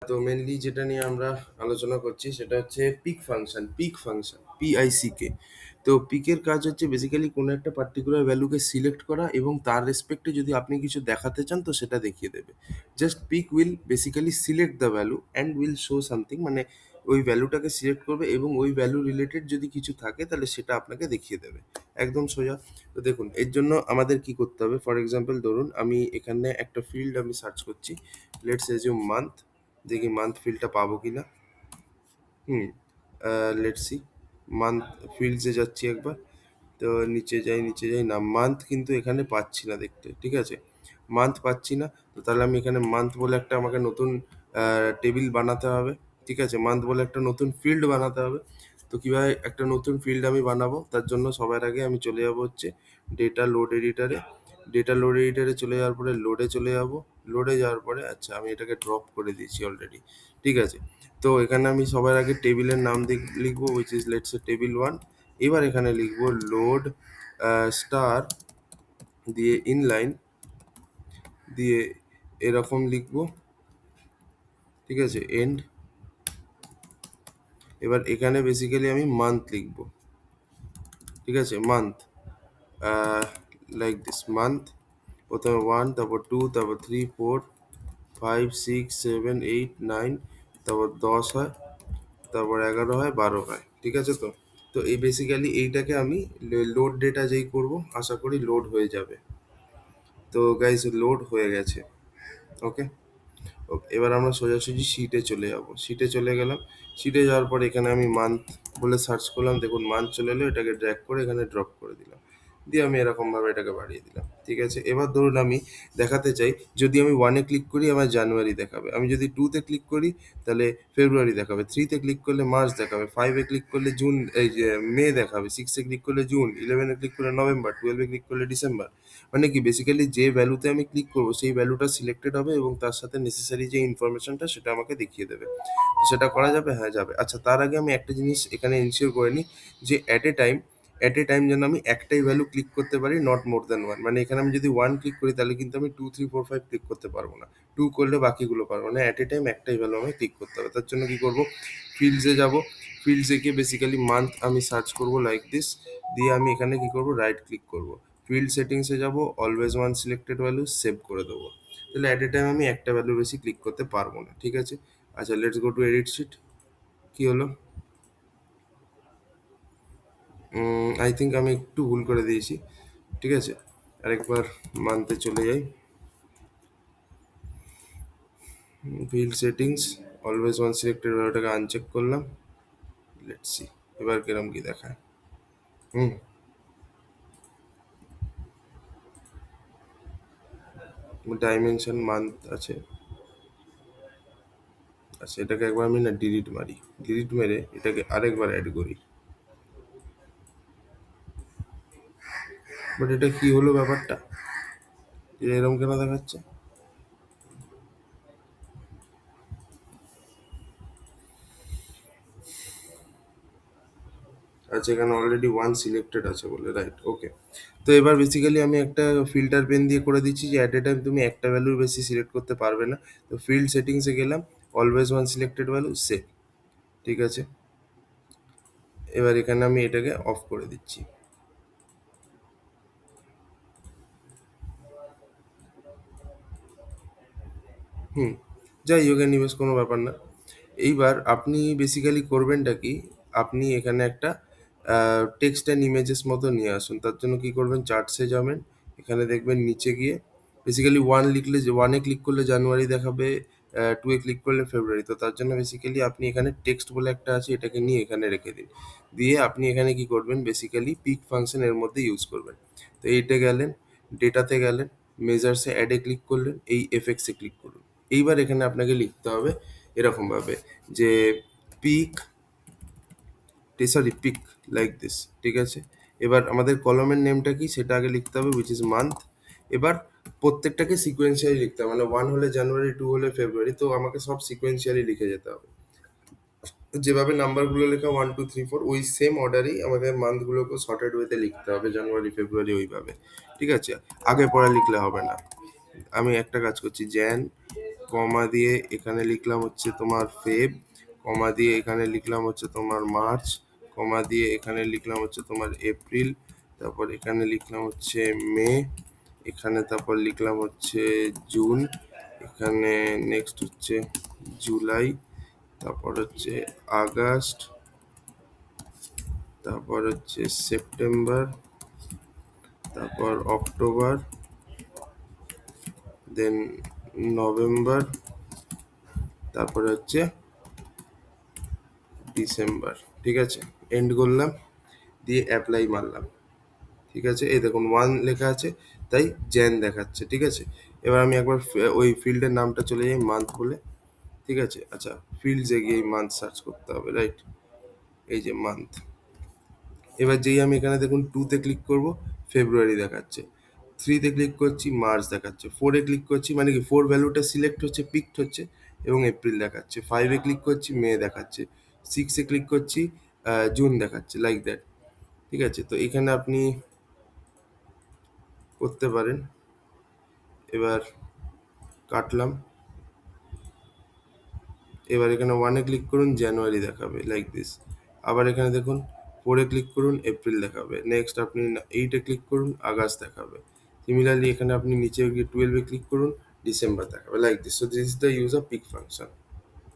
তো মেনলি যেটা নিয়ে আমরা আলোচনা করছি সেটা হচ্ছে পিক ফাংশন PICK। তো পিকের কাজ হচ্ছে বেসিক্যালি কোনো একটা পার্টিকুলার ভ্যালুকে সিলেক্ট করা এবং তার রেসপেক্টে যদি আপনি কিছু দেখাতে চান তো সেটা দেখিয়ে দেবে। Just pick will basically select the value and will show something, মানে ওই ভ্যালুটাকে সিলেক্ট করবে এবং ওই ভ্যালু রিলেটেড যদি কিছু থাকে তাহলে সেটা আপনাকে দেখিয়ে দেবে। একদম সোজা। তো দেখুন, এর জন্য আমাদের কি করতে হবে, ফর এক্সাম্পল ধরুন আমি এখানে একটা ফিল্ড আমি সার্চ করছি, লেটস এজিউম মান্থ। দেখি মান্থ ফিল্ডটা পাবো কিনা। হুম। Let's see. মান্থ ফিল্ডসে যাচ্ছি একবার। তো নিচে যাই না, মান্থ কিন্তু এখানে পাচ্ছি না দেখতে, ঠিক আছে। মান্থ পাচ্ছি না, তো তাহলে আমি এখানে মান্থ বলে একটা আমাকে নতুন টেবিল বানাতে হবে। ঠিক আছে, মান্থ বলে একটা নতুন ফিল্ড বানাতে হবে। তো কিভাবে একটা নতুন ফিল্ড আমি বানাবো, তার জন্য সবার আগে আমি চলে যাব হচ্ছে ডেটা লোড এডিটারে। ডেটা লোড এডিটারে চলে যাওয়ার পরে লোডে চলে যাব। লোডে যাওয়ার পরে আচ্ছা আমি এটাকে ড্রপ করে দিয়েছি অলরেডি। ঠিক আছে। তো এখানে আমি সবার আগে টেবিলের নাম লিখবো, which is let's A table 1। এবার এখানে লিখবো লোড স্টার দিয়ে ইনলাইন দিয়ে এরকম লিখবো। ঠিক আছে, এন্ড। এবার এখানে বেসিক্যালি আমি মান্থ লিখবো। ঠিক আছে, মান্থ লাইক দিস মান্থ। প্রথমে 1, তারপর 2, তারপর 3, 4, 5, 6, 7, 8, 9, তারপর 10 হয়, তারপর 11 হয়, 12 হয়। ঠিক আছে। তো তো এই বেসিক্যালি এইটাকে আমি লোড ডেটা যেই করব, আশা করি লোড হয়ে যাবে। তো গাইজ লোড হয়ে গেছে। ওকে। এবার আমরা সোজাসুজি শিটে চলে যাব। শিটে চলে গেলাম। শিটে যাওয়ার পর এখানে আমি মান্থ বলে সার্চ করলাম, দেখুন মান্থ চলে এলো। এটাকে ড্র্যাগ করে এখানে ড্রপ করে দিলাম, দিয়ে আমি এরকমভাবে এটাকে বাড়িয়ে দিলাম। ঠিক আছে। এবার ধরুন আমি দেখাতে চাই, যদি আমি 1-এ ক্লিক করি আমার জানুয়ারি দেখাবে, আমি যদি 2-তে ক্লিক করি তাহলে ফেব্রুয়ারি দেখাবে, 3-তে ক্লিক করলে মার্চ দেখাবে, 5-এ ক্লিক করলে জুন, এই যে মে দেখাবে, 6-এ ক্লিক করলে জুন, 11-এ ক্লিক করলে নভেম্বর, 12-এ ক্লিক করলে ডিসেম্বর। মানে কি, বেসিক্যালি যে ভ্যালুতে আমি ক্লিক করবো সেই ভ্যালুটা সিলেক্টেড হবে এবং তার সাথে নেসেসারি যে ইনফরমেশনটা সেটা আমাকে দেখিয়ে দেবে। তো সেটা করা যাবে? হ্যাঁ, যাবে। আচ্ছা, তার আগে আমি একটা জিনিস এখানে ইনশিওর করে নিই যে অ্যাট এ টাইম যেন আমি একটাই ভ্যালু ক্লিক করতে পারি, নট মোর দ্যান 1। মানে এখানে আমি যদি 1 ক্লিক করি তাহলে কিন্তু আমি 2, 3, 4, 5 ক্লিক করতে পারবো না। 2 করলে বাকিগুলো পারবো না। অ্যাট এ টাইম একটাই ভ্যালু আমাকে ক্লিক করতে হবে। তার জন্য কি করব, ফিল্ডসে যাব। ফিল্ডসে গিয়ে বেসিক্যালি মান্থ আমি সার্চ করব লাইক দিস। দিয়ে আমি এখানে কি করব, রাইট ক্লিক করব। ফিল্ড সেটিংসে যাব, always one selected value save করে দেবো। তাহলে অ্যাট এ টাইম আমি একটা ভ্যালু বেশি ক্লিক করতে পারবো না। ঠিক আছে। আচ্ছা, let's go to edit sheet. কি হলো? আই থিঙ্ক আমি একটু ভুল করে দিয়েছি। ঠিক আছে, আরেকবার মানতে চলে যাই। Field settings, always one selected ভ্যালুটাকে আনচেক করলাম। লেটস সি এবার কিরম কি দেখায়। হুম। ডাইমেনশন মান্থ আছে। আচ্ছা, এটাকে একবার আমি না ডিলিট মারি। ডিলিট মেরে এটাকে আরেকবার অ্যাড করি। বাট এটা কি হলো ব্যাপারটা, এটা এরকম কেন দেখাচ্ছে? আচ্ছা, এখানে অলরেডি ওয়ান সিলেক্টেড আছে বলে, রাইট, ওকে। তো এবার বেসিক্যালি আমি একটা ফিল্টার পেন দিয়ে করে দিচ্ছি যে অ্যাট এ টাইম তুমি একটা ভ্যালুর বেশি সিলেক্ট করতে পারবে না। তো ফিল্ড সেটিংসে গেলাম, always one selected value save. ঠিক আছে। এবার এখানে আমি এটাকে অফ করে দিচ্ছি। হুম। যাই হোক, নিবেশ কোনো ব্যাপার না। এইবার আপনি বেসিক্যালি করবেনটা কি, আপনি এখানে একটা টেক্সট অ্যান্ড ইমেজেস মতো নিয়ে আসুন। তার জন্য কি করবেন, চার্টসে যাবেন। এখানে দেখবেন নিচে গিয়ে বেসিক্যালি 1 লিখলে, যে 1-এ ক্লিক করলে জানুয়ারি দেখাবে, 2-এ ক্লিক করলে ফেব্রুয়ারি। তো তার জন্য বেসিক্যালি আপনি এখানে টেক্সট বলে একটা আছে, এটাকে নিয়ে এখানে রেখে দিন। দিয়ে আপনি এখানে কি করবেন, বেসিক্যালি পিক ফাংশন এর মধ্যে ইউজ করবেন। তো এইটা গেলেন, ডেটাতে গেলেন, মেজার্সে অ্যাডে ক্লিক করলেন, এই এফেক্টসে ক্লিক করুন। এইবার এখানে আপনাকে লিখতে হবে এরকমভাবে যে পিক, পিক লাইক দিস। ঠিক আছে। এবার আমাদের কলমের নেমটা কি সেটা আগে লিখতে হবে, উইচ ইজ মান্থ। এবার প্রত্যেকটাকে সিকোয়েন্সিয়ালি লিখতে হবে, মানে 1 হলে জানুয়ারি, 2 হলে ফেব্রুয়ারি, তো আমাকে সব সিকোয়েন্সিয়ালি লিখে যেতে হবে। যেভাবে নাম্বারগুলো লেখা 1, 2, 3, 4, ওই সেম অর্ডারেই আমাদের মান্থগুলোকে শর্টেড ওয়েতে লিখতে হবে, জানুয়ারি, ফেব্রুয়ারি, ওইভাবে। ঠিক আছে। আগে পরে লিখলে হবে না। আমি একটা কাজ করছি, জ্যান কমা দিয়ে এখানে লিখলাম হচ্ছে তোমার ফেব, কমা দিয়ে এখানে লিখলাম হচ্ছে তোমার মার্চ, কমা দিয়ে এখানে লিখলাম হচ্ছে তোমার এপ্রিল, তারপর এখানে লিখলাম হচ্ছে মে, এখানে তারপর লিখলাম হচ্ছে জুন, এখানে নেক্সট হচ্ছে জুলাই, তারপর হচ্ছে আগস্ট, তারপর হচ্ছে সেপ্টেম্বর, তারপর অক্টোবর, দেন নভেম্বর, তারপরে হচ্ছে ডিসেম্বর। ঠিক আছে, এন্ড করলাম, দিয়ে অ্যাপ্লাই মারলাম। ঠিক আছে, এই দেখুন 1 লেখা আছে, তাই জ্যান দেখাচ্ছে। ঠিক আছে, এবার আমি একবার ওই ফিল্ডের নামটা চলে যাই মান্থ বলে। ঠিক আছে, আচ্ছা ফিল্ডসে গিয়ে এই মান্থ সার্চ করতে হবে, রাইট? এই যে মান্থ, এবার যেই আমি এখানে দেখুন 2-তে ক্লিক করব, ফেব্রুয়ারি দেখাচ্ছে। 3-তে ক্লিক করছি, মার্চ দেখাচ্ছে। 4-এ ক্লিক করছি, মানে কি 4 ভ্যালুটা সিলেক্ট হচ্ছে, পিকড হচ্ছে, এবং এপ্রিল দেখাচ্ছে। 5-এ ক্লিক করছি, মে দেখাচ্ছে। 6-এ ক্লিক করছি, জুন দেখাচ্ছে, লাইক দ্যাট। ঠিক আছে, তো এখানে আপনি করতে পারেন। এবার কাটলাম, এবার এখানে 1-এ ক্লিক করুন, জানুয়ারি দেখাবে, লাইক দিস। আবার এখানে দেখুন 4-এ ক্লিক করুন, এপ্রিল দেখাবে। নেক্সট আপনি 8-এ ক্লিক করুন, আগস্ট দেখাবে। সিমিলারলি এখানে আপনি নিচে গিয়ে 12-এ ক্লিক করুন, ডিসেম্বর দেখাবে, like this. So this is the use of pick function.